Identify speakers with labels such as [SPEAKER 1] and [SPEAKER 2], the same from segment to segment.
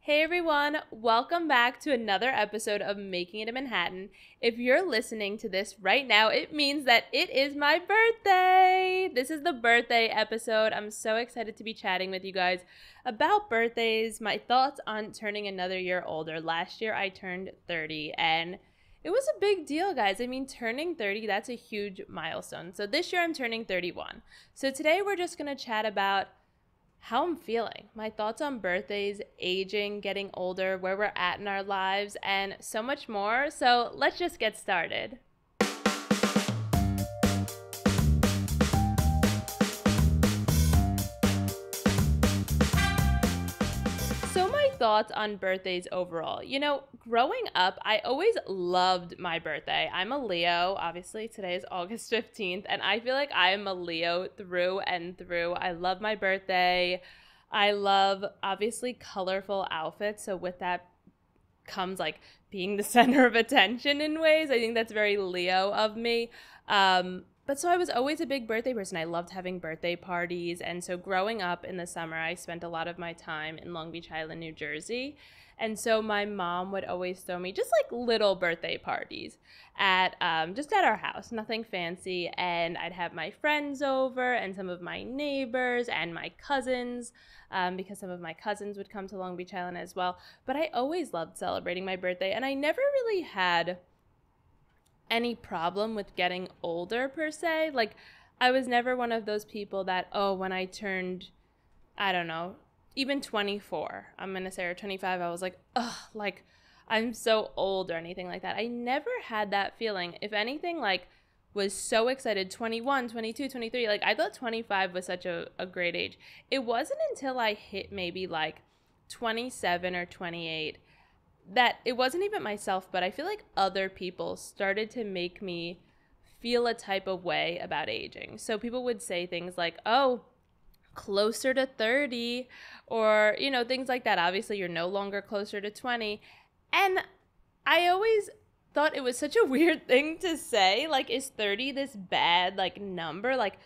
[SPEAKER 1] Hey everyone, welcome back to another episode of Making It in Manhattan. If you're listening to this right now, it means that it is my birthday. This is the birthday episode. I'm so excited to be chatting with you guys about birthdays, my thoughts on turning another year older. Last year I turned 30 and it was a big deal, guys. I mean, turning 30, that's a huge milestone. So this year I'm turning 31. So today we're just going to chat about how I'm feeling, my thoughts on birthdays, aging, getting older, where we're at in our lives, and so much more. So let's just get started. So my thoughts on birthdays overall. Growing up, I always loved my birthday. I'm a Leo. Obviously, today is August 15th, and I feel like I am a Leo through and through. I love my birthday. I love, obviously, colorful outfits. So with that comes like being the center of attention in ways. I think that's very Leo of me. But so I was always a big birthday person. I loved having birthday parties. And so growing up in the summer, I spent a lot of my time in Long Beach Island, New Jersey. And so my mom would always throw me just like little birthday parties at just at our house, nothing fancy. And I'd have my friends over and some of my neighbors and my cousins, because some of my cousins would come to Long Beach Island as well. But I always loved celebrating my birthday, and I never really had any problem with getting older per se. Like, I was never one of those people that, oh, when I turned, I don't know, even 24, I'm gonna say, or 25, I was like, ugh, like I'm so old or anything like that. I never had that feeling. If anything, like, was so excited. 21, 22, 23, like I thought 25 was such a great age. It wasn't until I hit maybe like 27 or 28 that it wasn't even myself, but I feel like other people started to make me feel a type of way about aging. So people would say things like, oh, closer to 30, or, things like that. Obviously, you're no longer closer to 20. And I always thought it was such a weird thing to say. Like, is 30 this bad, like, number? Like,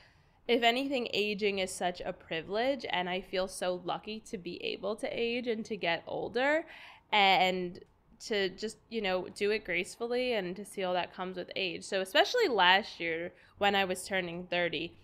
[SPEAKER 1] if anything, aging is such a privilege, and I feel so lucky to be able to age and to get older and to just, do it gracefully and to see all that comes with age. So especially last year when I was turning 30,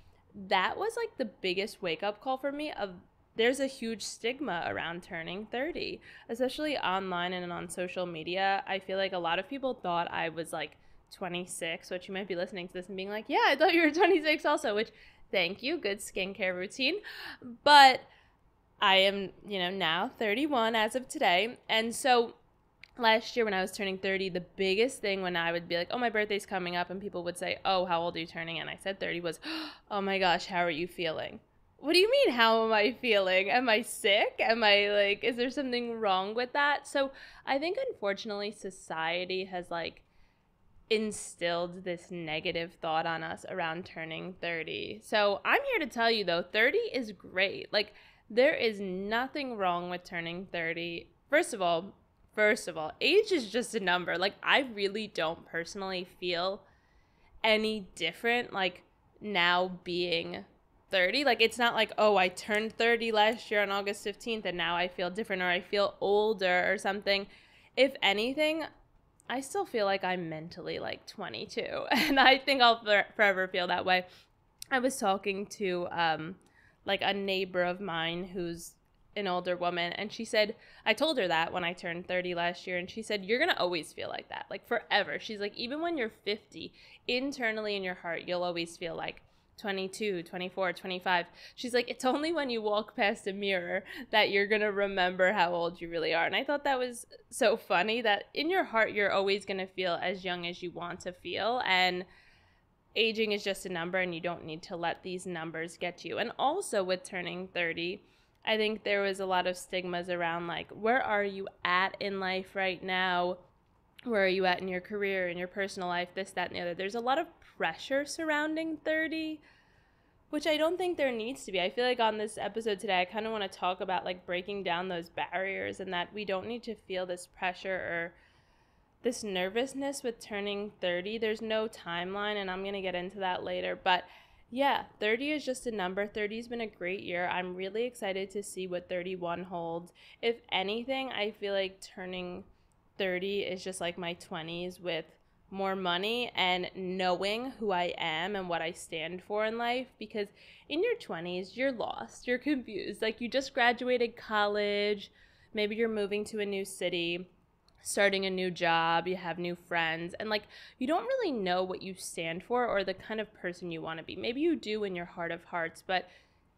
[SPEAKER 1] that was like the biggest wake-up call for me of there's a huge stigma around turning 30, especially online and on social media. I feel like a lot of people thought I was like 26, which you might be listening to this and being like, yeah, I thought you were 26 also, which thank you, good skincare routine. But I am, now 31 as of today. And so last year when I was turning 30, the biggest thing when I would be like, oh, my birthday's coming up, and people would say, oh, how old are you turning? And I said 30 was, oh my gosh, how are you feeling? What do you mean, how am I feeling? Am I sick? Am I like, is there something wrong with that? So I think unfortunately society has like instilled this negative thought on us around turning 30. So I'm here to tell you though, 30 is great. Like, there is nothing wrong with turning 30. First of all, age is just a number. Like, I really don't personally feel any different, like, now being 30. Like, it's not like, oh, I turned 30 last year on August 15th and now I feel different or I feel older or something. If anything, I still feel like I'm mentally like 22, and I think I'll forever feel that way. I was talking to like a neighbor of mine who's an older woman, and she said, I told her that when I turned 30 last year, and she said, you're gonna always feel like that, like forever. She's like, even when you're 50, internally in your heart you'll always feel like 22, 24, 25. She's like, it's only when you walk past a mirror that you're gonna remember how old you really are. And I thought that was so funny, that in your heart you're always gonna feel as young as you want to feel, and aging is just a number, and you don't need to let these numbers get you. And also with turning 30, I think there was a lot of stigmas around, like, where are you at in life right now? Where are you at in your career, in your personal life, this, that, and the other. There's a lot of pressure surrounding 30, which I don't think there needs to be. I feel like on this episode today, I kind of want to talk about, like, breaking down those barriers, and that we don't need to feel this pressure or this nervousness with turning 30. There's no timeline, and I'm going to get into that later. But Yeah, 30 is just a number. 30's been a great year. I'm really excited to see what 31 holds. If anything, I feel like turning 30 is just like my 20s with more money and knowing who I am and what I stand for in life, because in your 20s, you're lost, you're confused. Like you just graduated college, maybe you're moving to a new city, starting a new job, you have new friends, and like you don't really know what you stand for or the kind of person you want to be. Maybe you do in your heart of hearts, but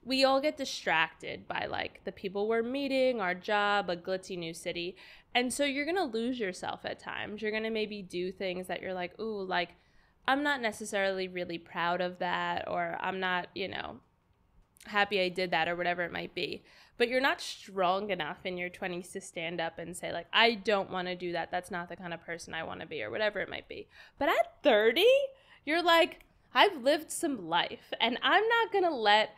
[SPEAKER 1] we all get distracted by like the people we're meeting, our job, a glitzy new city. And so you're going to lose yourself at times. You're going to maybe do things that you're like, "Ooh, like I'm not necessarily really proud of that," or "I'm not, happy I did that," or whatever it might be. But you're not strong enough in your 20s to stand up and say, like, I don't want to do that. That's not the kind of person I want to be, or whatever it might be. But at 30, you're like, I've lived some life, and I'm not going to let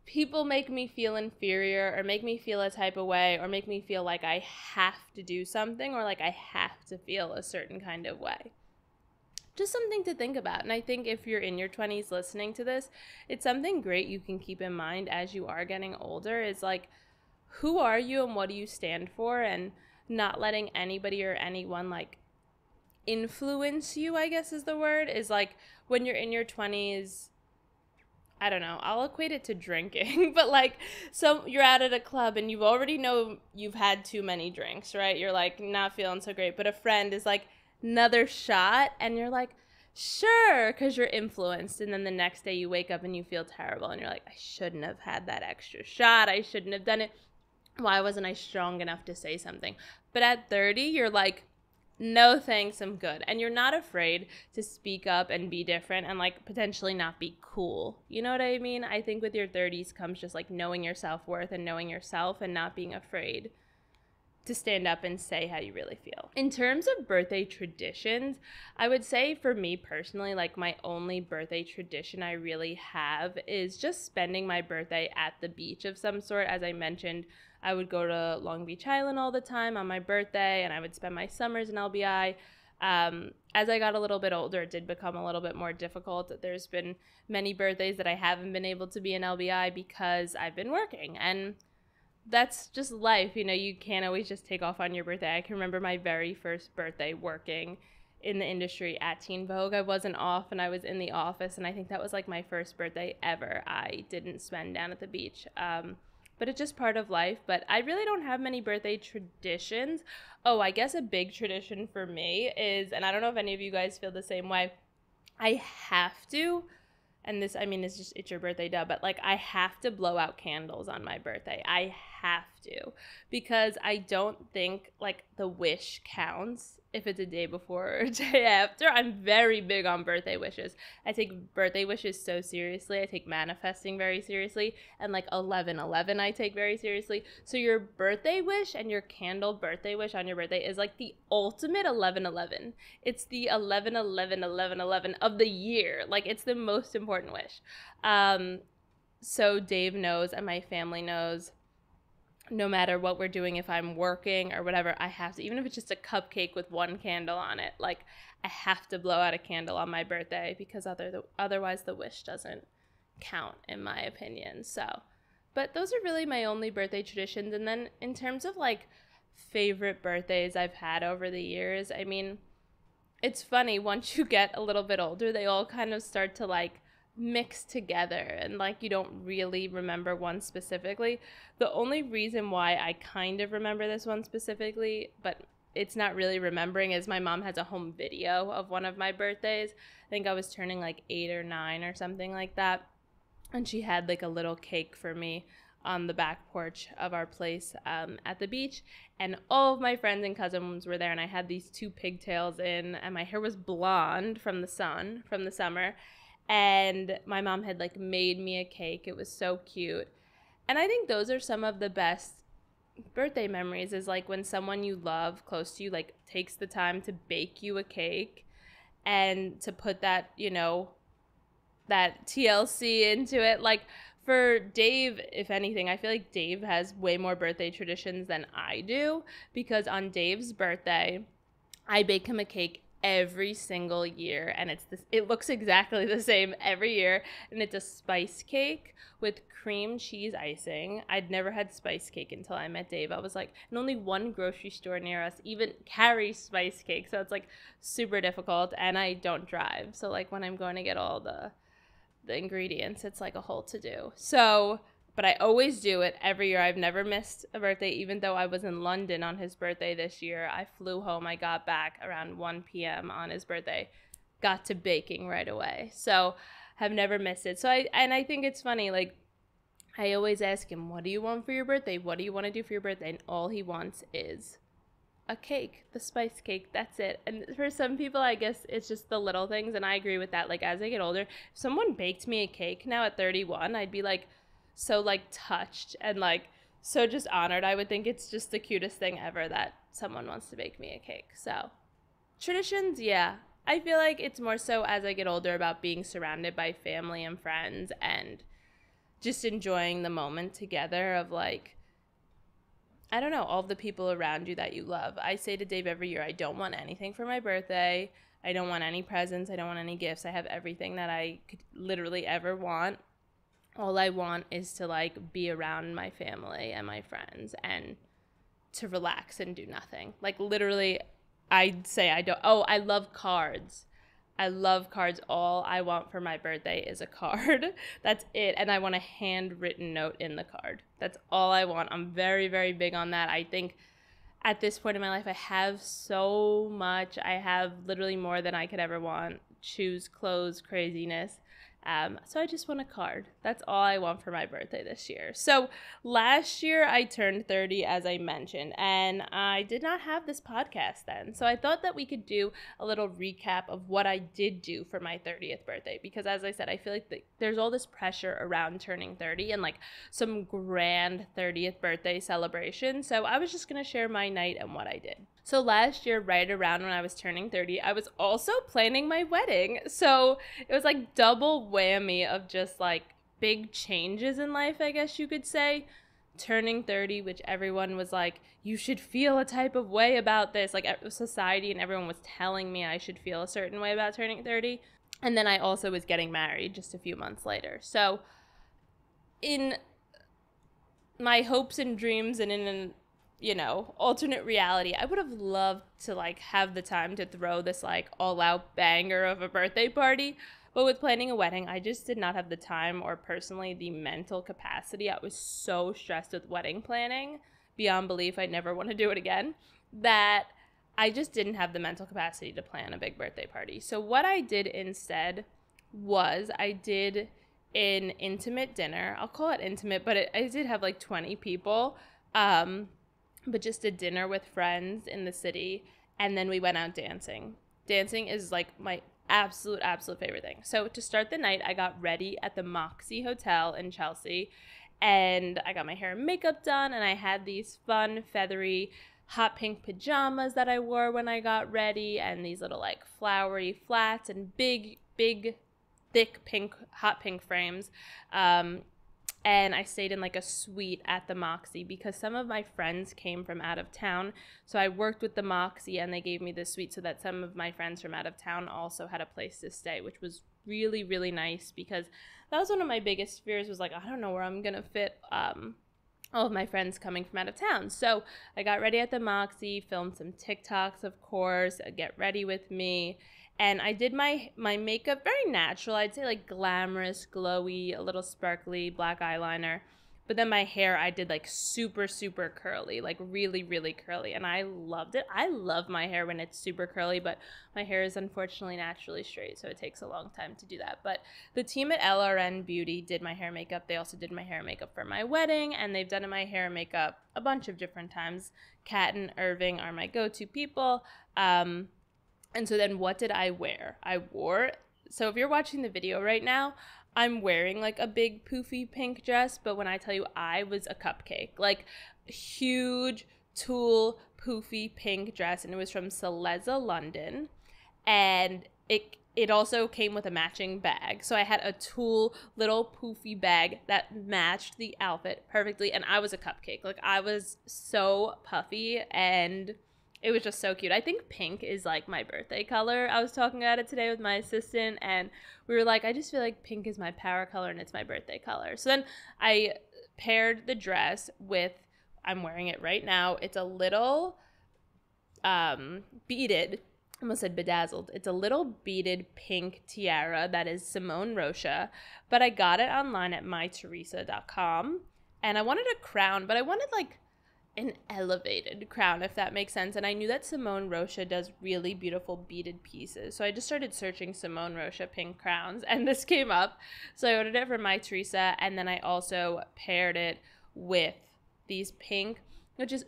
[SPEAKER 1] people make me feel inferior or make me feel a type of way or make me feel like I have to do something or like I have to feel a certain kind of way. Just something to think about. And I think if you're in your 20s listening to this, it's something great you can keep in mind as you are getting older is like, who are you and what do you stand for? And not letting anybody or anyone like influence you, I guess is the word, is like when you're in your 20s, I don't know, I'll equate it to drinking, but like, so you're out at a club and you already know you've had too many drinks, right? You're like not feeling so great, but a friend is like, another shot, and you're like, sure, because you're influenced. And then the next day you wake up and you feel terrible and you're like, I shouldn't have had that extra shot, I shouldn't have done it, why wasn't I strong enough to say something? But at 30 you're like, no thanks, I'm good. And you're not afraid to speak up and be different and like potentially not be cool. You know what I mean? I think with your 30s comes just like knowing your self-worth and knowing yourself and not being afraid to stand up and say how you really feel. In terms of birthday traditions, I would say for me personally, like my only birthday tradition I really have is just spending my birthday at the beach of some sort. As I mentioned, I would go to Long Beach Island all the time on my birthday, and I would spend my summers in LBI. As I got a little bit older, it did become a little bit more difficult. There's been many birthdays that I haven't been able to be in LBI because I've been working, and that's just life. You can't always just take off on your birthday. I can remember my very first birthday working in the industry at Teen Vogue. I wasn't off and I was in the office, and I think that was like my first birthday ever I didn't spend down at the beach. But it's just part of life. But I really don't have many birthday traditions. Oh, I guess a big tradition for me is, and I don't know if any of you guys feel the same way, I have to, and this, I mean, it's your birthday, duh, but like I have to blow out candles on my birthday. I have to, because I don't think like the wish counts if it's a day before or a day after. I'm very big on birthday wishes. I take birthday wishes so seriously. I take manifesting very seriously, and like 11/11 I take very seriously. So your birthday wish and your candled birthday wish on your birthday is like the ultimate 11/11. It's the 11/11/11/11 of the year. Like it's the most important wish. So Dave knows and my family knows, no matter what we're doing, if I'm working or whatever, I have to, even if it's just a cupcake with one candle on it, like I have to blow out a candle on my birthday, because otherwise the wish doesn't count in my opinion. So, but those are really my only birthday traditions. And then in terms of like favorite birthdays I've had over the years, I mean, it's funny, once you get a little bit older, they all kind of start to like mix together, and like you don't really remember one specifically. The only reason why I kind of remember this one specifically, but it's not really remembering, is my mom has a home video of one of my birthdays. I think I was turning like 8 or 9 or something like that, and she had like a little cake for me on the back porch of our place at the beach, and all of my friends and cousins were there, and I had these 2 pigtails in, and my hair was blonde from the sun from the summer. And my mom had like made me a cake. It was so cute. And I think those are some of the best birthday memories, is like when someone you love close to you like takes the time to bake you a cake and to put that, that TLC into it. Like for Dave, if anything, I feel like Dave has way more birthday traditions than I do, because on Dave's birthday, I bake him a cake every single year, and it looks exactly the same every year, and it's a spice cake with cream cheese icing. I'd never had spice cake until I met Dave. I was like, and only one grocery store near us even carries spice cake, so it's like super difficult, and I don't drive, so like when I'm going to get all the ingredients, it's like a whole to do. So but I always do it every year. I've never missed a birthday, even though I was in London on his birthday this year. I flew home. I got back around 1 p.m. on his birthday. Got to baking right away. So have never missed it. So I think it's funny. Like, I always ask him, what do you want for your birthday? What do you want to do for your birthday? And all he wants is a cake, the spice cake. That's it. And for some people, I guess it's just the little things. And I agree with that. Like, as I get older, if someone baked me a cake now at 31, I'd be like, so like touched and like so just honored. I would think it's just the cutest thing ever that someone wants to bake me a cake. So traditions, yeah. I feel like it's more so as I get older about being surrounded by family and friends and just enjoying the moment together of like, I don't know, all the people around you that you love. I say to Dave every year, I don't want anything for my birthday. I don't want any presents. I don't want any gifts. I have everything that I could literally ever want. All I want is to like be around my family and my friends and to relax and do nothing. Like literally, I'd say I love cards. I love cards. All I want for my birthday is a card. That's it. And I want a handwritten note in the card. That's all I want. I'm very, very big on that. I think at this point in my life, I have so much. I have literally more than I could ever want. Shoes, clothes, craziness. So I just want a card. That's all I want for my birthday this year. So last year I turned 30, as I mentioned, and I did not have this podcast then. So I thought that we could do a little recap of what I did do for my 30th birthday, because as I said, I feel like there's all this pressure around turning 30 and like some grand 30th birthday celebration. So I was just going to share my night and what I did. So last year, right around when I was turning 30, I was also planning my wedding. So it was like double whammy of just like big changes in life, I guess you could say. Turning 30, which everyone was like, you should feel a type of way about this. Like society and everyone was telling me I should feel a certain way about turning 30. And then I also was getting married just a few months later. So in my hopes and dreams and in an alternate reality, I would have loved to like have the time to throw this like all out banger of a birthday party. But with planning a wedding, I just did not have the time or personally the mental capacity. I was so stressed with wedding planning beyond belief. I'd never want to do it again, that I just didn't have the mental capacity to plan a big birthday party. So what I did instead was I did an intimate dinner. I'll call it intimate, but I did have like 20 people. But just a dinner with friends in the city, and then we went out dancing. Dancing is like my absolute favorite thing. So to start the night, I got ready at the Moxie Hotel in Chelsea, and I got my hair and makeup done, and I had these fun, feathery, hot pink pajamas that I wore when I got ready, and these little like flowery flats and big, thick pink, hot pink frames. And I stayed in like a suite at the Moxie because some of my friends came from out of town. So I worked with the Moxie and they gave me the suite so that some of my friends from out of town also had a place to stay, which was really, really nice because that was one of my biggest fears, was like, I don't know where I'm going to fit all of my friends coming from out of town. So I got ready at the Moxie, filmed some TikToks, of course, Get Ready With Me. And I did my makeup very natural. I'd say like glamorous, glowy, a little sparkly, black eyeliner. But then my hair, I did like super curly, like really, really curly. And I loved it. I love my hair when it's super curly, but my hair is unfortunately naturally straight, so it takes a long time to do that. But the team at LRN Beauty did my hair and makeup. They also did my hair and makeup for my wedding, and they've done my hair and makeup a bunch of different times. Kat and Irving are my go-to people. And so then what did I wear? So if you're watching the video right now, I'm wearing like a big poofy pink dress, but when I tell you I was a cupcake, like huge tulle poofy pink dress, and it was from Saleza, London, and it also came with a matching bag. So I had a tulle little poofy bag that matched the outfit perfectly, and I was a cupcake. Like I was so puffy, and It was just so cute. I think pink is like my birthday color. I was talking about it today with my assistant, and we were like, I just feel like pink is my power color and it's my birthday color. So then I paired the dress with, I'm wearing it right now. It's a little beaded, I almost said bedazzled. It's a little beaded pink tiara that is Simone Rocha, but I got it online at myteresa.com, and I wanted a crown, but I wanted like an elevated crown, if that makes sense. And I knew that Simone Rocha does really beautiful beaded pieces, so I just started searching Simone Rocha pink crowns, and this came up. So I ordered it from My Teresa, and then I also paired it with these pink, which is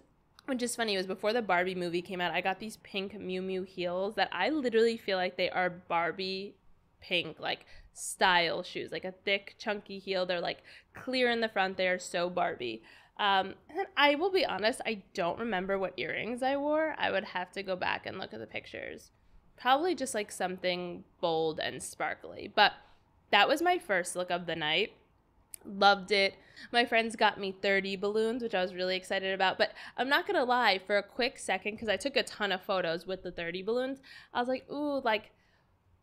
[SPEAKER 1] funny. It was before the Barbie movie came out. I got these pink Miu Miu heels that I literally feel like they are Barbie pink, like style shoes, like a thick chunky heel. They're like clear in the front. They are so Barbie. And I will be honest, I don't remember what earrings I wore. I would have to go back and look at the pictures. Probably just like something bold and sparkly. But that was my first look of the night. Loved it. My friends got me 30 balloons, which I was really excited about. But I'm not going to lie, for a quick second, because I took a ton of photos with the 30 balloons, I was like, ooh, like,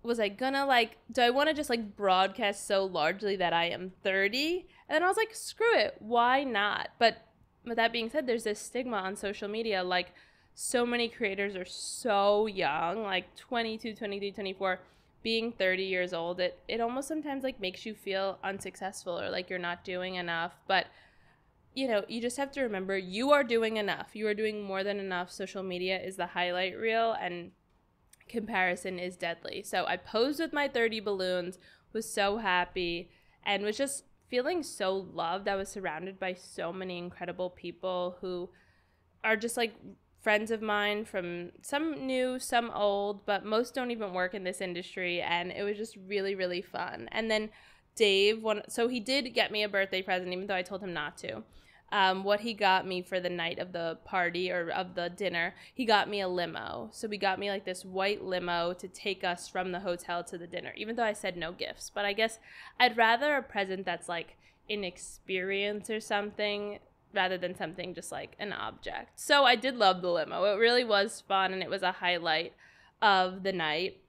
[SPEAKER 1] was I gonna, like, do I want to just, like, broadcast so largely that I am 30? And then I was like, screw it, why not? But with that being said, there's this stigma on social media, like, so many creators are so young, like 22, 23, 24, being 30 years old, it almost sometimes, like, makes you feel unsuccessful or like you're not doing enough. But, you know, you just have to remember you are doing enough. You are doing more than enough. Social media is the highlight reel, and comparison is deadly. So I posed with my 30 balloons, was so happy, and was just feeling so loved. I was surrounded by so many incredible people who are just like friends of mine, from some new, some old, but most don't even work in this industry, and it was just really, really fun. And then Dave, so he did get me a birthday present, even though I told him not to. What he got me for the night of the party, or of the dinner, he got me a limo. So he got me like this white limo to take us from the hotel to the dinner, even though I said no gifts. But I guess I'd rather a present that's like an experience or something, rather than something just like an object. So I did love the limo. It really was fun, and it was a highlight of the night.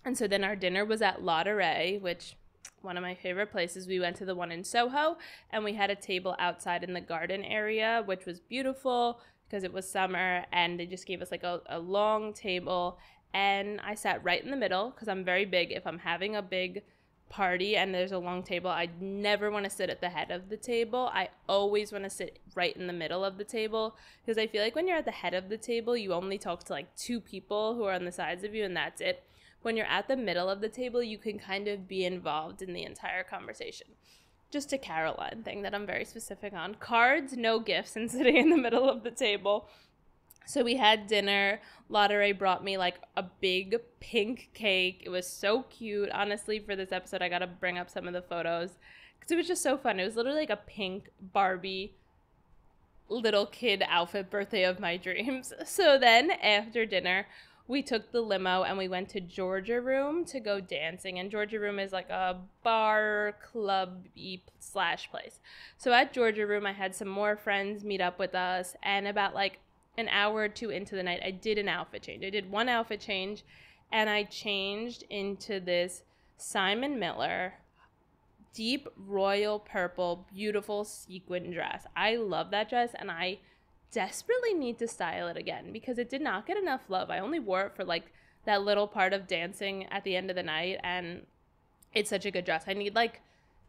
[SPEAKER 1] And so then our dinner was at Ladurée, which, one of my favorite places. We went to the one in Soho, and we had a table outside in the garden area, which was beautiful because it was summer, and they just gave us like a long table, and I sat right in the middle because I'm very big. If I'm having a big party and there's a long table, I never want to sit at the head of the table. I always want to sit right in the middle of the table, because I feel like when you're at the head of the table, you only talk to like two people who are on the sides of you, and that's it. When you're at the middle of the table, you can kind of be involved in the entire conversation. Just a Caroline thing that I'm very specific on. Cards, no gifts, and sitting in the middle of the table. So we had dinner. Ladurée brought me like a big pink cake. It was so cute. Honestly, for this episode, I got to bring up some of the photos because it was just so fun. It was literally like a pink Barbie little kid outfit, birthday of my dreams. So then after dinner, we took the limo and we went to Georgia Room to go dancing. And Georgia Room is like a bar, club-y / place. So at Georgia Room, I had some more friends meet up with us. And about like an hour or two into the night, I did an outfit change. I did one outfit change, and I changed into this Simon Miller deep royal purple, beautiful sequin dress. I love that dress, and I desperately need to style it again because it did not get enough love. I only wore it for like that little part of dancing at the end of the night, and it's such a good dress. I need like,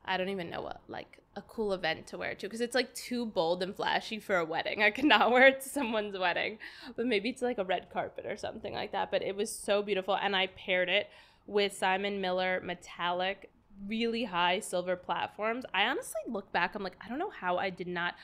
[SPEAKER 1] I don't even know what, like a cool event to wear it to, because it's like too bold and flashy for a wedding. I cannot wear it to someone's wedding, but maybe it's like a red carpet or something like that. But it was so beautiful, and I paired it with Simon Miller metallic, really high silver platforms. I honestly look back, I'm like, I don't know how I did not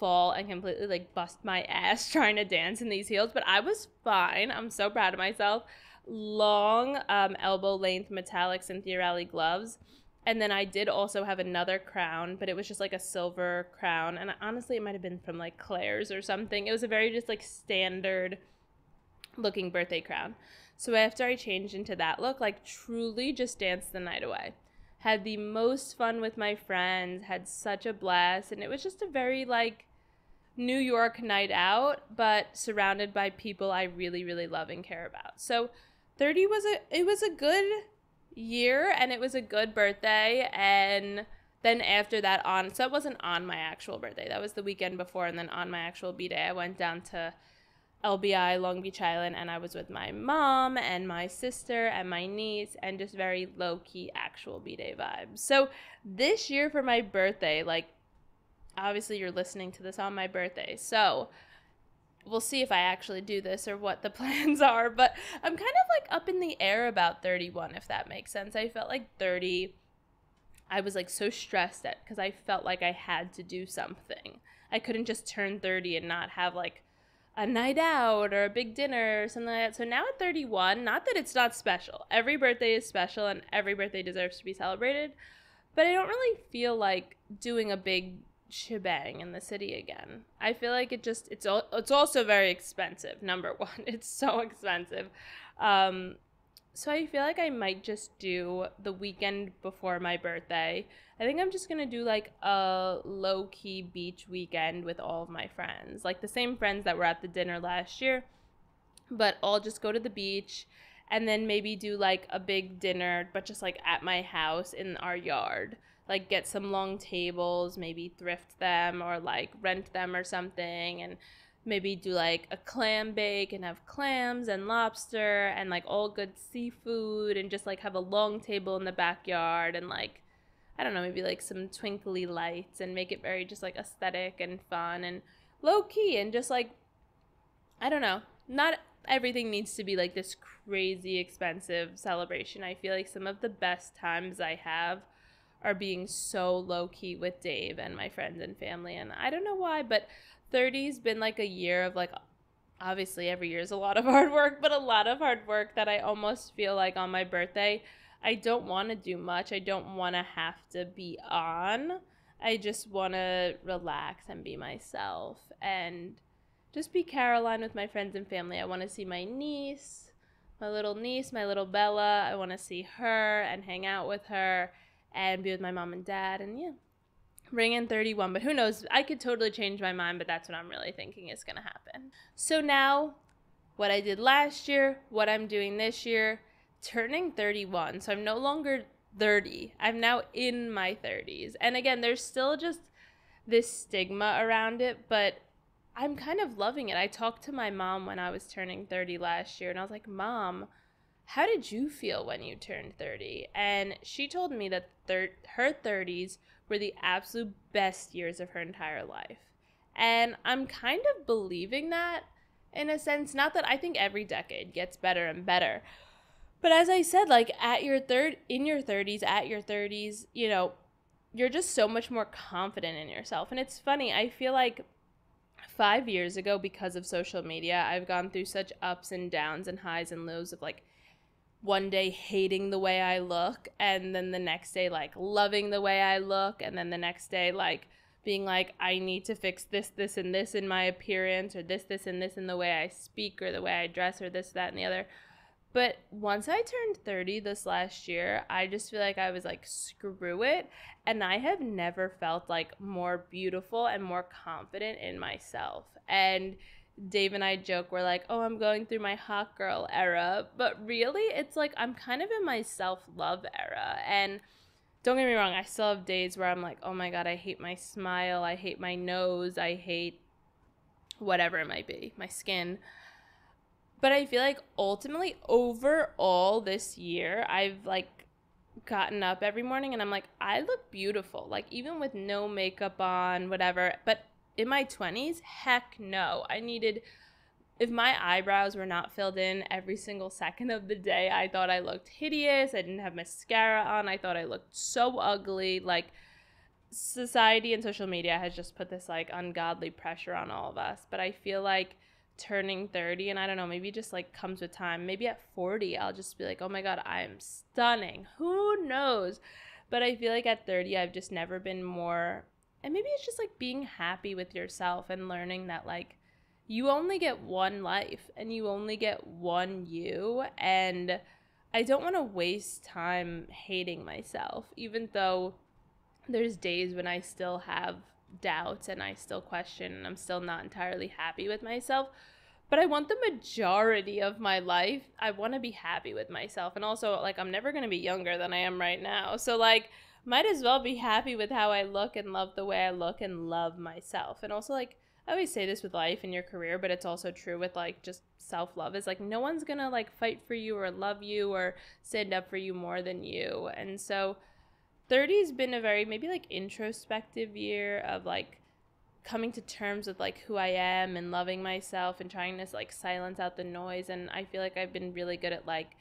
[SPEAKER 1] fall and completely like bust my ass trying to dance in these heels, but I was fine. I'm so proud of myself. Long elbow length metallic Cynthia Rowley gloves, and then I did also have another crown, but it was just like a silver crown, and honestly it might have been from like Claire's or something. It was a very just like standard looking birthday crown. So after I changed into that look, like truly just danced the night away. Had the most fun with my friends, had such a blast, and it was just a very like New York night out, but surrounded by people I really, really love and care about. So 30 was a good year, and it was a good birthday. And then after that so it wasn't on my actual birthday. That was the weekend before, and then on my actual B-day, I went down to LBI, Long Beach Island, and I was with my mom and my sister and my niece, and just very low-key actual B-day vibes. So this year for my birthday, like, obviously you're listening to this on my birthday, so we'll see if I actually do this or what the plans are, but I'm kind of like up in the air about 31, if that makes sense. I felt like 30, I was like so stressed at, because I felt like I had to do something. I couldn't just turn 30 and not have like a night out or a big dinner or something like that. So now at 31, not that it's not special. Every birthday is special and every birthday deserves to be celebrated, but I don't really feel like doing a big shebang in the city again. I feel like it's also very expensive. Number one, it's so expensive. So I feel like I might just do the weekend before my birthday. I think I'm just gonna do like a low-key beach weekend with all of my friends, like the same friends that were at the dinner last year, but all just go to the beach, and then maybe do like a big dinner, but just like at my house in our yard. Like get some long tables, maybe thrift them or like rent them or something, and maybe do like a clam bake and have clams and lobster and like all good seafood, and just like have a long table in the backyard, and like, I don't know, maybe like some twinkly lights, and make it very just like aesthetic and fun and low key, and just like, I don't know, not everything needs to be like this crazy expensive celebration. I feel like some of the best times I have are being so low-key with Dave and my friends and family, and I don't know why, but 30's been like a year of like, obviously every year is a lot of hard work, but a lot of hard work that I almost feel like on my birthday, I don't want to do much. I don't want to have to be on. I just want to relax and be myself and just be Caroline with my friends and family. I want to see my niece, my little Bella. I want to see her and hang out with her and be with my mom and dad, and yeah, ring in 31. But who knows? I could totally change my mind, but that's what I'm really thinking is going to happen. So now, what I did last year, what I'm doing this year, turning 31. So I'm no longer 30. I'm now in my 30s. And again, there's still just this stigma around it, but I'm kind of loving it. I talked to my mom when I was turning 30 last year, and I was like, Mom, how did you feel when you turned 30? And she told me that her 30s were the absolute best years of her entire life. And I'm kind of believing that in a sense. Not that I think every decade gets better and better, but as I said, like in your 30s, you know, you're just so much more confident in yourself. And it's funny, I feel like 5 years ago, because of social media, I've gone through such ups and downs and highs and lows of like, one day hating the way I look, and then the next day like loving the way I look, and then the next day like being like, I need to fix this and this in my appearance, or this and this in the way I speak, or the way I dress, or this, that, and the other. But once I turned 30 this last year, I just feel like I was like, screw it, and I have never felt like more beautiful and more confident in myself. And Dave and I joke, we're like, oh, I'm going through my hot girl era, but really it's like I'm kind of in my self-love era. And don't get me wrong, I still have days where I'm like, oh my God, I hate my smile, I hate my nose, I hate whatever it might be, my skin. But I feel like ultimately overall this year, I've like gotten up every morning and I'm like, I look beautiful, like even with no makeup on, whatever. But in my 20s, heck no. If my eyebrows were not filled in every single second of the day, I thought I looked hideous. I didn't have mascara on. I thought I looked so ugly. Like, society and social media has just put this like ungodly pressure on all of us. But I feel like turning 30, and I don't know, maybe it just like comes with time. Maybe at 40, I'll just be like, oh my God, I'm stunning. Who knows? But I feel like at 30, I've just never been more. And maybe it's just like being happy with yourself and learning that like you only get one life and you only get one you. And I don't want to waste time hating myself, even though there's days when I still have doubts and I still question and I'm still not entirely happy with myself. But I want the majority of my life, I want to be happy with myself. And also, like, I'm never going to be younger than I am right now. So, like, might as well be happy with how I look and love the way I look and love myself. And also, like, I always say this with life and your career, but it's also true with, like, just self-love. Is like, no one's going to, like, fight for you or love you or stand up for you more than you. And so 30's been a very, maybe, like, introspective year of, like, coming to terms with like who I am and loving myself and trying to like silence out the noise. And I feel like I've been really good at like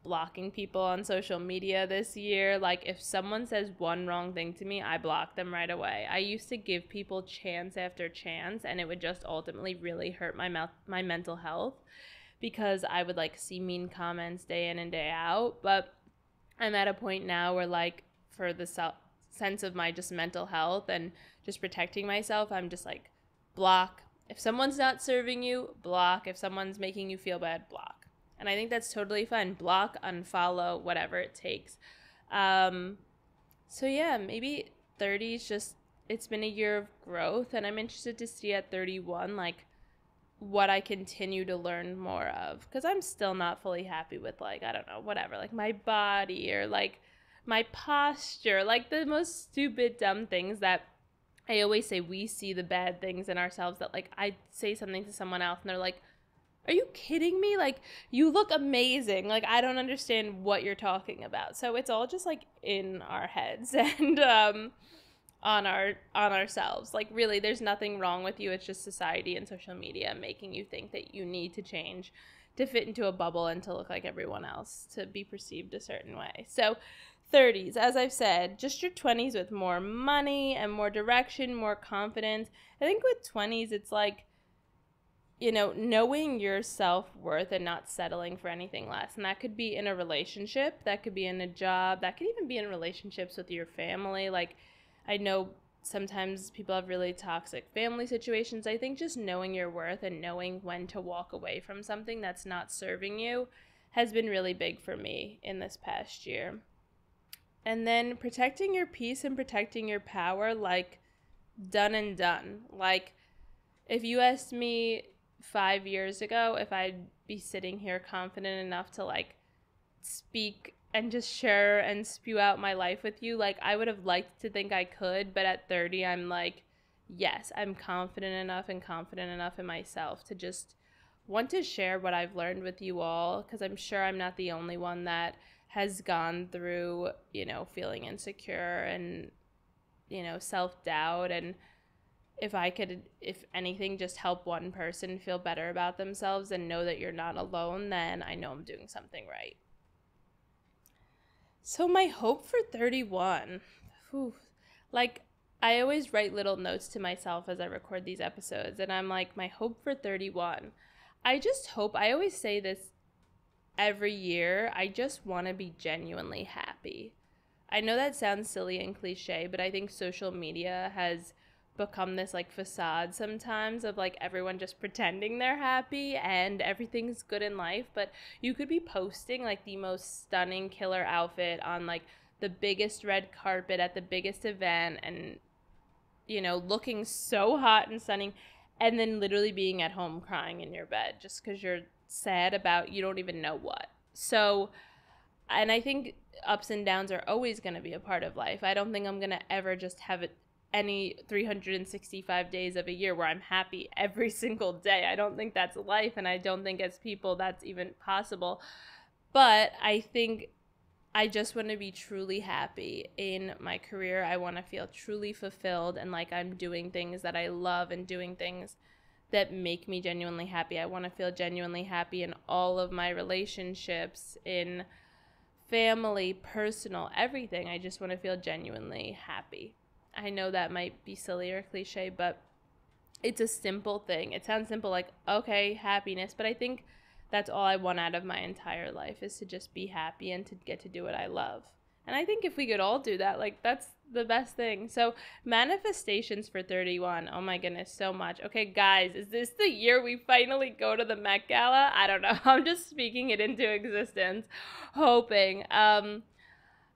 [SPEAKER 1] blocking people on social media this year. Like if someone says one wrong thing to me, I block them right away. I used to give people chance after chance and it would just ultimately really hurt my mental health because I would like see mean comments day in and day out. But I'm at a point now where like for the sense of my just mental health and just protecting myself, I'm just like, block. If someone's not serving you, block. If someone's making you feel bad, block. And I think that's totally fine. Block, unfollow, whatever it takes. So yeah, maybe 30 is just, it's been a year of growth, and I'm interested to see at 31, like, what I continue to learn more of. Because I'm still not fully happy with, like, I don't know, whatever, like my body or like my posture, like the most stupid, dumb things that I always say. We see the bad things in ourselves that, like, I say something to someone else and they're like, are you kidding me? Like, you look amazing. Like, I don't understand what you're talking about. So it's all just, like, in our heads and on ourselves. Like, really, there's nothing wrong with you. It's just society and social media making you think that you need to change to fit into a bubble and to look like everyone else, to be perceived a certain way. So 30s, as I've said, just your 20s with more money and more direction, more confidence. I think with 20s, it's like, you know, knowing your self-worth and not settling for anything less. And that could be in a relationship, that could be in a job, that could even be in relationships with your family. Like, I know sometimes people have really toxic family situations. I think just knowing your worth and knowing when to walk away from something that's not serving you has been really big for me in this past year. And then protecting your peace and protecting your power, like, done and done. Like, if you asked me 5 years ago if I'd be sitting here confident enough to, like, speak and just share and spew out my life with you, like, I would have liked to think I could. But at 30, I'm like, yes, I'm confident enough in myself to just want to share what I've learned with you all, because I'm sure I'm not the only one that has gone through, you know, feeling insecure and, you know, self-doubt. And if I could, if anything, just help one person feel better about themselves and know that you're not alone, then I know I'm doing something right. So my hope for 31, like, I always write little notes to myself as I record these episodes, and I'm like, my hope for 31. I just hope, I always say this every year, I just want to be genuinely happy. I know that sounds silly and cliche, but I think social media has become this, like, facade sometimes of, like, everyone just pretending they're happy and everything's good in life. But you could be posting, like, the most stunning killer outfit on, like, the biggest red carpet at the biggest event and, you know, looking so hot and stunning, and then literally being at home crying in your bed just because you're sad about you don't even know what. So, and I think ups and downs are always going to be a part of life. I don't think I'm going to ever just have it any 365 days of a year where I'm happy every single day. I don't think that's life, and I don't think as people that's even possible. But I think I just want to be truly happy in my career. I want to feel truly fulfilled and like I'm doing things that I love and doing things that make me genuinely happy. I want to feel genuinely happy in all of my relationships, in family, personal, everything. I just want to feel genuinely happy. I know that might be silly or cliche, but it's a simple thing. It sounds simple, like, okay, happiness, but I think that's all I want out of my entire life, is to just be happy and to get to do what I love. And I think if we could all do that, like, that's the best thing. So manifestations for 31. Oh my goodness, so much. Okay, guys, is this the year we finally go to the Met Gala? I don't know. I'm just speaking it into existence, hoping.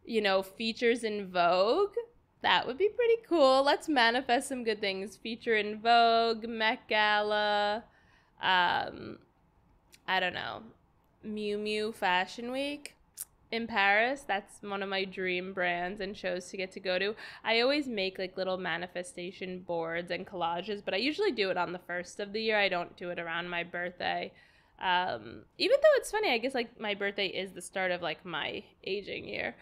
[SPEAKER 1] You know, features in Vogue. That would be pretty cool. Let's manifest some good things. Feature in Vogue, Met Gala, um, I don't know, Miu Miu Fashion Week in Paris. That's one of my dream brands and shows to get to go to. I always make like little manifestation boards and collages, but I usually do it on the first of the year. I don't do it around my birthday. Even though it's funny, I guess like my birthday is the start of like my aging year.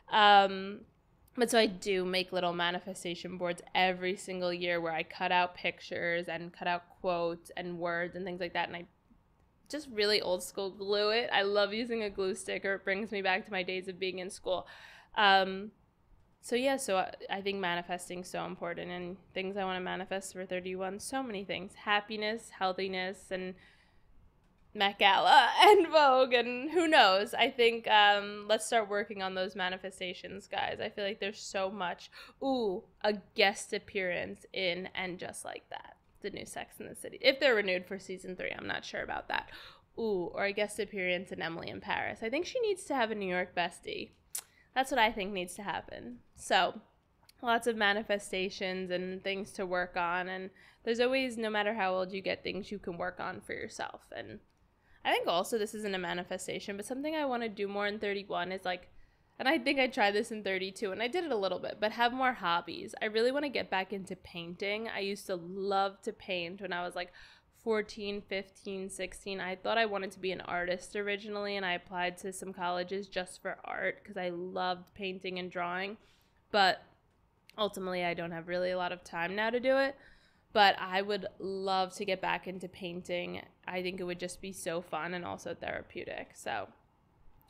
[SPEAKER 1] But so I do make little manifestation boards every single year where I cut out pictures and cut out quotes and words and things like that. And I just really old school glue it. I love using a glue sticker. It brings me back to my days of being in school. So I think manifesting is so important, and things I want to manifest for 31, so many things. Happiness, healthiness, and Met Gala and Vogue, and who knows. I think let's start working on those manifestations, guys. I feel like there's so much. Ooh, a guest appearance in And Just Like That, the new Sex and the City. If they're renewed for season 3, I'm not sure about that. Ooh, or a guest appearance in Emily in Paris. I think she needs to have a New York bestie. That's what I think needs to happen. So lots of manifestations and things to work on, and there's always, no matter how old you get, things you can work on for yourself. And I think also this isn't a manifestation, but something I want to do more in 31 is like, and I think I tried this in 32 and I did it a little bit, but have more hobbies. I really want to get back into painting. I used to love to paint when I was like 14, 15, 16. I thought I wanted to be an artist originally, and I applied to some colleges just for art because I loved painting and drawing. But ultimately, I don't have really a lot of time now to do it. But I would love to get back into painting. I think it would just be so fun and also therapeutic. So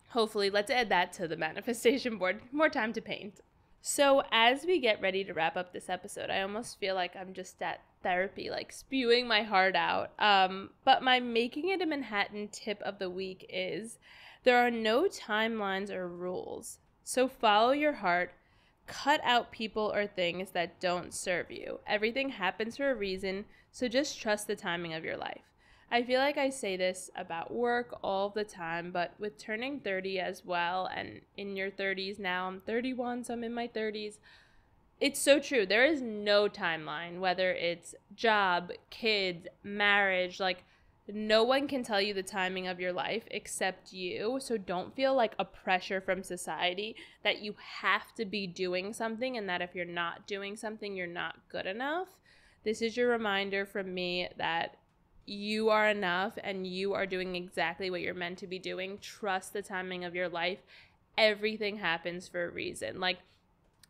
[SPEAKER 1] hopefully, let's add that to the manifestation board. More time to paint. So as we get ready to wrap up this episode, I almost feel like I'm just at therapy, like spewing my heart out. But my Making It in Manhattan tip of the week is there are no timelines or rules. So follow your heart. Cut out people or things that don't serve you. Everything happens for a reason, so just trust the timing of your life. I feel like I say this about work all the time, but with turning 30 as well, and in your 30s now, I'm 31, so I'm in my 30s. It's so true. There is no timeline, whether it's job, kids, marriage, like no one can tell you the timing of your life except you. So don't feel like a pressure from society that you have to be doing something, and that if you're not doing something, you're not good enough. This is your reminder from me that you are enough and you are doing exactly what you're meant to be doing. Trust the timing of your life. Everything happens for a reason. Like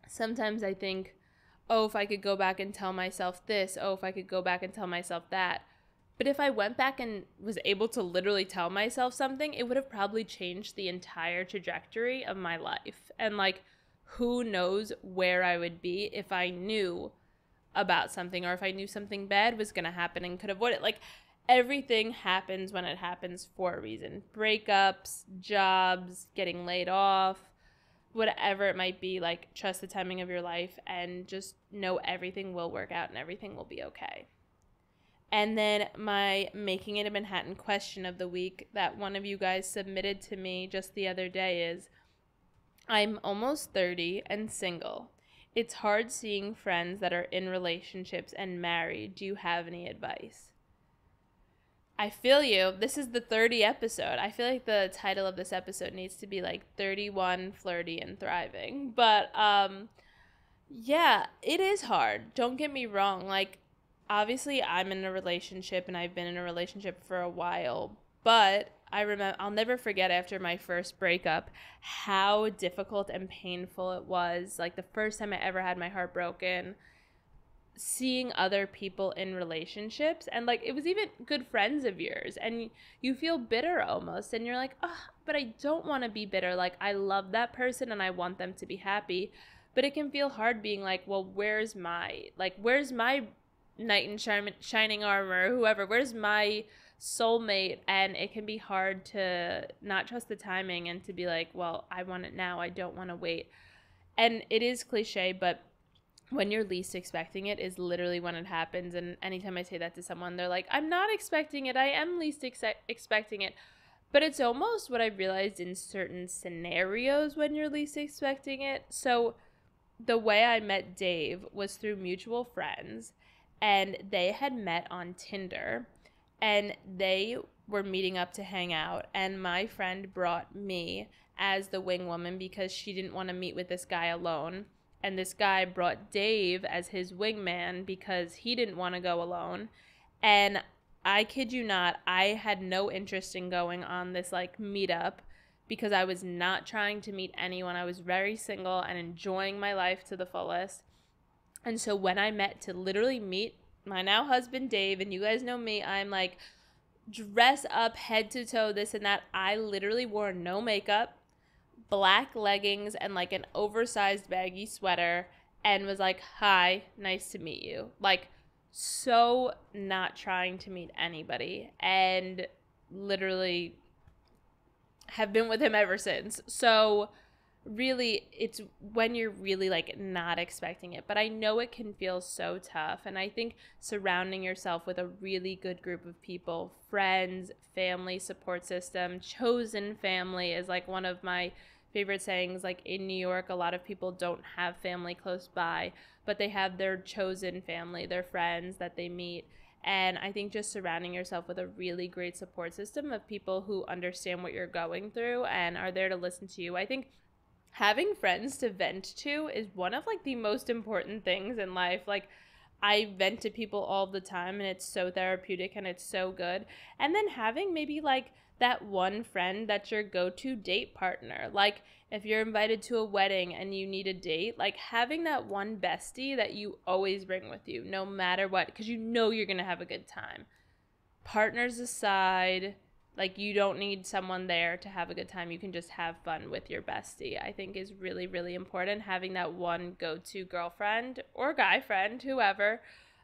[SPEAKER 1] sometimes I think, oh, if I could go back and tell myself this, oh, if I could go back and tell myself that. But if I went back and was able to literally tell myself something, it would have probably changed the entire trajectory of my life. And like, who knows where I would be if I knew about something, or if I knew something bad was going to happen and could avoid it. Like, everything happens when it happens for a reason. Breakups, jobs, getting laid off, whatever it might be. Like, trust the timing of your life and just know everything will work out and everything will be okay. And then my Making It in Manhattan question of the week that one of you guys submitted to me just the other day is, I'm almost 30 and single. It's hard seeing friends that are in relationships and married. Do you have any advice? I feel you. This is the 30 episode. I feel like the title of this episode needs to be like 31, Flirty, and Thriving. But yeah, it is hard. Don't get me wrong. Like, obviously, I'm in a relationship and I've been in a relationship for a while, but I'll never forget after my first breakup how difficult and painful it was. Like the first time I ever had my heart broken, seeing other people in relationships, and like it was even good friends of yours, and you feel bitter almost, and you're like, oh, but I don't want to be bitter. Like I love that person and I want them to be happy, but it can feel hard being like, well, where's my knight in shining armor, whoever, where's my soulmate? And it can be hard to not trust the timing and to be like, well, I want it now, I don't want to wait. And it is cliche, but when you're least expecting it is literally when it happens. And anytime I say that to someone, they're like, I'm not expecting it, I am least expecting it. But it's almost what I realized in certain scenarios when you're least expecting it. So the way I met Dave was through mutual friends, and they had met on Tinder, and they were meeting up to hang out, and my friend brought me as the wing woman because she didn't want to meet with this guy alone, and this guy brought Dave as his wingman because he didn't want to go alone. And I kid you not, I had no interest in going on this like meetup because I was not trying to meet anyone. I was very single and enjoying my life to the fullest. And so when I met to literally meet my now husband Dave, and you guys know me, I'm like dress up head to toe, this and that. I literally wore no makeup, black leggings, and like an oversized baggy sweater, and was like, hi, nice to meet you. Like, so not trying to meet anybody, and literally have been with him ever since. So really, it's when you're really like not expecting it. But I know it can feel so tough, and I think surrounding yourself with a really good group of people, friends, family, support system, chosen family is like one of my favorite sayings. Like in New York, a lot of people don't have family close by, but they have their chosen family, their friends that they meet. And I think just surrounding yourself with a really great support system of people who understand what you're going through and are there to listen to you. I think having friends to vent to is one of like the most important things in life. Like, I vent to people all the time, and it's so therapeutic and it's so good. And then having maybe like that one friend that's your go-to date partner. Like if you're invited to a wedding and you need a date, like having that one bestie that you always bring with you no matter what, because you know you're going to have a good time. Partners aside, like you don't need someone there to have a good time. You can just have fun with your bestie, I think is really, really important. Having that one go-to girlfriend or guy friend, whoever,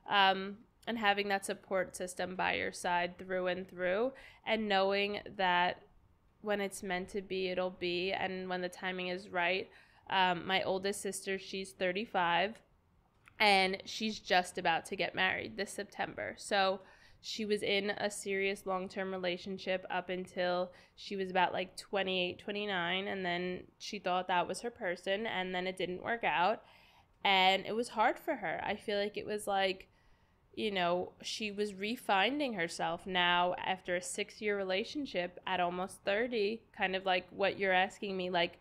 [SPEAKER 1] and having that support system by your side through and through, and knowing that when it's meant to be, it'll be, and when the timing is right. My oldest sister, she's 35, and she's just about to get married this September. So she was in a serious long-term relationship up until she was about like 28, 29, and then she thought that was her person, and then it didn't work out, and it was hard for her. I feel like it was like, you know, she was refinding herself now after a 6-year relationship at almost 30, kind of like what you're asking me, like,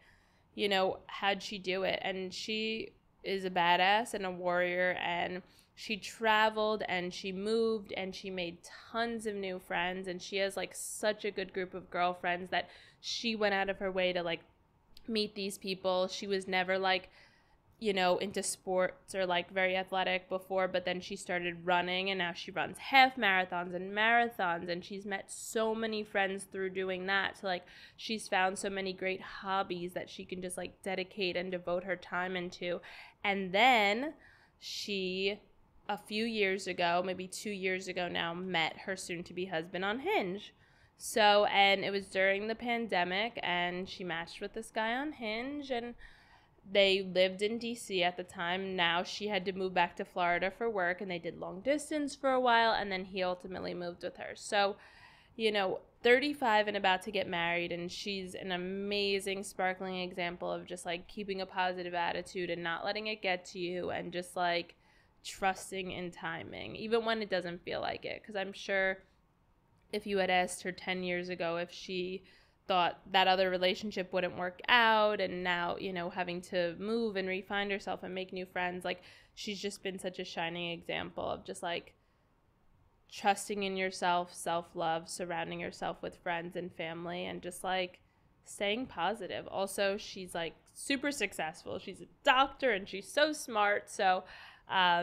[SPEAKER 1] you know, how'd she do it? And she is a badass and a warrior, and she traveled and she moved and she made tons of new friends, and she has like such a good group of girlfriends that she went out of her way to like meet these people. She was never like, you know, into sports or like very athletic before, but then she started running, and now she runs half marathons and marathons, and she's met so many friends through doing that. So like she's found so many great hobbies that she can just like dedicate and devote her time into. And then she, a few years ago, maybe 2 years ago now, met her soon-to-be husband on Hinge. So, and it was during the pandemic, and she matched with this guy on Hinge, and they lived in DC at the time. Now she had to move back to Florida for work, and they did long distance for a while, and then he ultimately moved with her. So, you know, 35 and about to get married, and she's an amazing, sparkling example of just like keeping a positive attitude and not letting it get to you, and just like trusting in timing, even when it doesn't feel like it. Because I'm sure if you had asked her 10 years ago if she thought that other relationship wouldn't work out, and now, you know, having to move and refine herself and make new friends, like she's just been such a shining example of just like trusting in yourself, self-love, surrounding yourself with friends and family, and just like staying positive. Also, she's like super successful. She's a doctor and she's so smart. So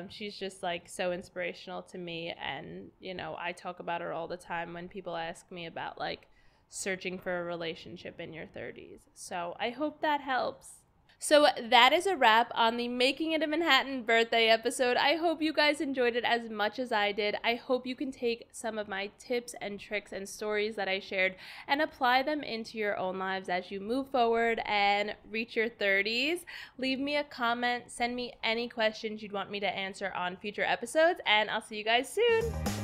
[SPEAKER 1] she's just like so inspirational to me. And, you know, I talk about her all the time when people ask me about like searching for a relationship in your 30s. So I hope that helps. So that is a wrap on the Making It in Manhattan birthday episode. I hope you guys enjoyed it as much as I did. I hope you can take some of my tips and tricks and stories that I shared and apply them into your own lives as you move forward and reach your 30s. Leave me a comment, send me any questions you'd want me to answer on future episodes, and I'll see you guys soon.